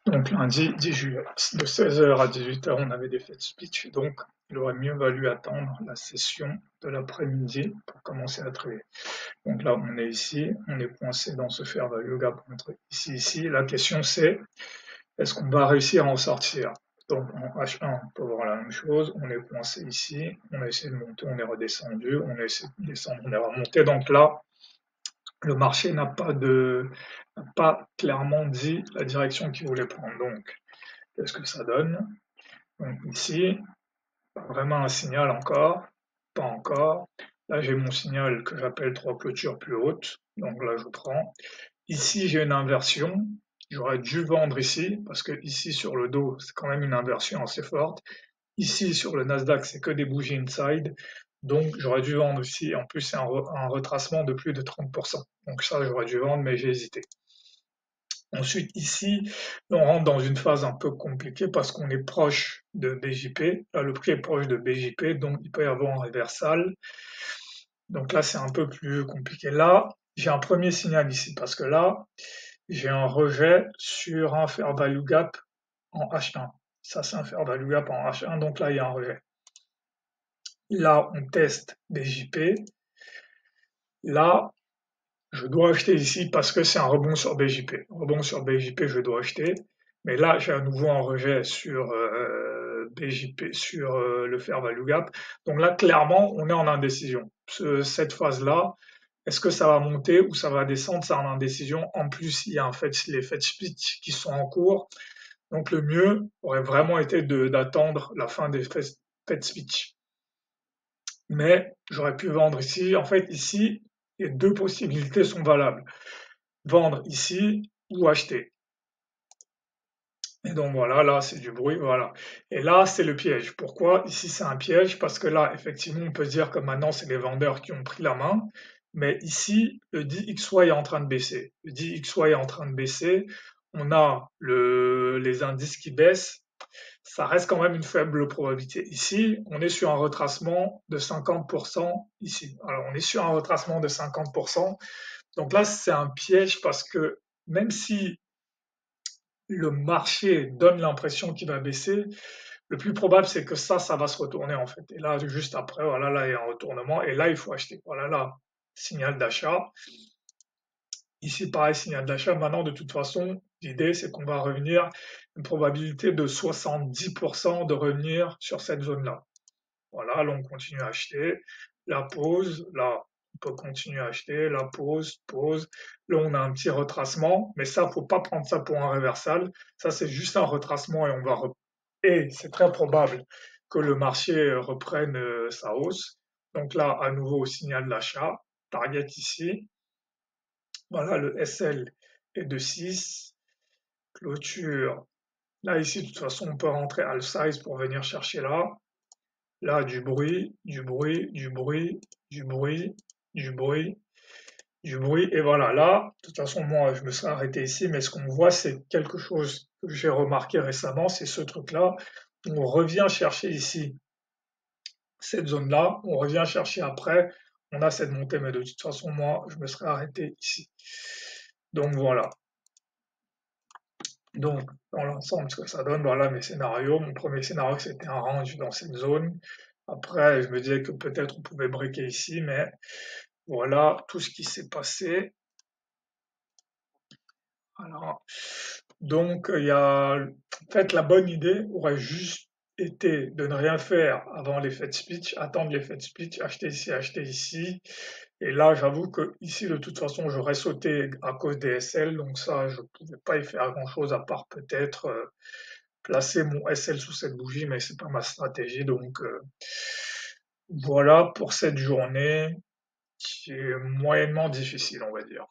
Donc lundi 10 juillet, de 16h à 18h, on avait des faits speech, donc il aurait mieux valu attendre la session de l'après-midi pour commencer à trader. Donc là, on est ici, on est coincé dans ce fair value gap entre ici et ici. La question c'est, est-ce qu'on va réussir à en sortir? Donc en H1, on peut voir la même chose, on est coincé ici, on a essayé de monter, on est redescendu, on a essayé de descendre, on est remonté. Donc là, le marché n'a pas clairement dit la direction qu'il voulait prendre. Donc, qu'est-ce que ça donne? Donc ici, pas vraiment un signal encore, pas encore. Là, j'ai mon signal que j'appelle 3 clôtures plus hautes. Donc là, je prends. Ici, j'ai une inversion. J'aurais dû vendre ici, parce que ici, sur le dos, c'est quand même une inversion assez forte. Ici, sur le Nasdaq, c'est que des bougies inside. Donc, j'aurais dû vendre ici. En plus, c'est un retracement de plus de 30%. Donc ça, j'aurais dû vendre, mais j'ai hésité. Ensuite, ici, on rentre dans une phase un peu compliquée parce qu'on est proche de BJP. Là, le prix est proche de BJP, donc il peut y avoir un reversal. Donc là, c'est un peu plus compliqué. Là, j'ai un premier signal ici parce que là, j'ai un rejet sur un fair value gap en H1. Ça, c'est un fair value gap en H1, donc là, il y a un rejet. Là, on teste BJP. Là, je dois acheter ici parce que c'est un rebond sur BJP. Rebond sur BJP, je dois acheter. Mais là, j'ai à nouveau un rejet sur BJP, sur le fair value gap. Donc là, clairement, on est en indécision. Cette phase-là, est-ce que ça va monter ou ça va descendre? C'est en indécision. En plus, il y a en fait les Fed speech qui sont en cours. Donc le mieux aurait vraiment été d'attendre la fin des Fed speech. Mais j'aurais pu vendre ici. En fait, ici, les deux possibilités sont valables. Vendre ici ou acheter. Et donc voilà, là c'est du bruit, voilà. Et là c'est le piège. Pourquoi ici c'est un piège? Parce que là, effectivement, on peut se dire que maintenant c'est les vendeurs qui ont pris la main, mais ici le DXY est en train de baisser. Le DXY est en train de baisser, on a les indices qui baissent, ça reste quand même une faible probabilité. Ici, on est sur un retracement de 50% ici. Alors on est sur un retracement de 50%, donc là c'est un piège parce que même si le marché donne l'impression qu'il va baisser, le plus probable c'est que ça va se retourner en fait. Et là, juste après, voilà, là il y a un retournement et là il faut acheter. Voilà, là, signal d'achat. Ici, pareil, signal d'achat. Maintenant, de toute façon, l'idée c'est qu'on va revenir, une probabilité de 70% de revenir sur cette zone-là. Voilà, là on continue à acheter. La pause, là, on peut continuer à acheter. La pause, pause. Là, on a un petit retracement, mais ça, faut pas prendre ça pour un reversal. Ça, c'est juste un retracement et c'est très probable que le marché reprenne sa hausse. Donc là, à nouveau, signal d'achat. Target ici. Voilà, le SL est de 6. Clôture. Là, ici, de toute façon, on peut rentrer all size pour venir chercher là. Là, du bruit, du bruit, du bruit, du bruit, du bruit, du bruit. Et voilà, là, de toute façon, moi, je me serais arrêté ici, mais ce qu'on voit, c'est quelque chose que j'ai remarqué récemment, c'est ce truc-là. On revient chercher ici cette zone-là, on revient chercher après, on a cette montée, mais de toute façon, moi, je me serais arrêté ici. Donc voilà. Donc, dans l'ensemble, ce que ça donne, voilà mes scénarios. Mon premier scénario, c'était un range dans cette zone. Après, je me disais que peut-être on pouvait breaker ici, mais voilà tout ce qui s'est passé. Alors, donc, en fait, la bonne idée aurait juste été de ne rien faire avant les Fed speech, attendre les Fed speech, acheter ici. Et là, j'avoue que ici, de toute façon, j'aurais sauté à cause des SL, donc ça, je ne pouvais pas y faire grand-chose à part peut-être placer mon SL sous cette bougie, mais c'est pas ma stratégie. Donc voilà pour cette journée qui est moyennement difficile, on va dire.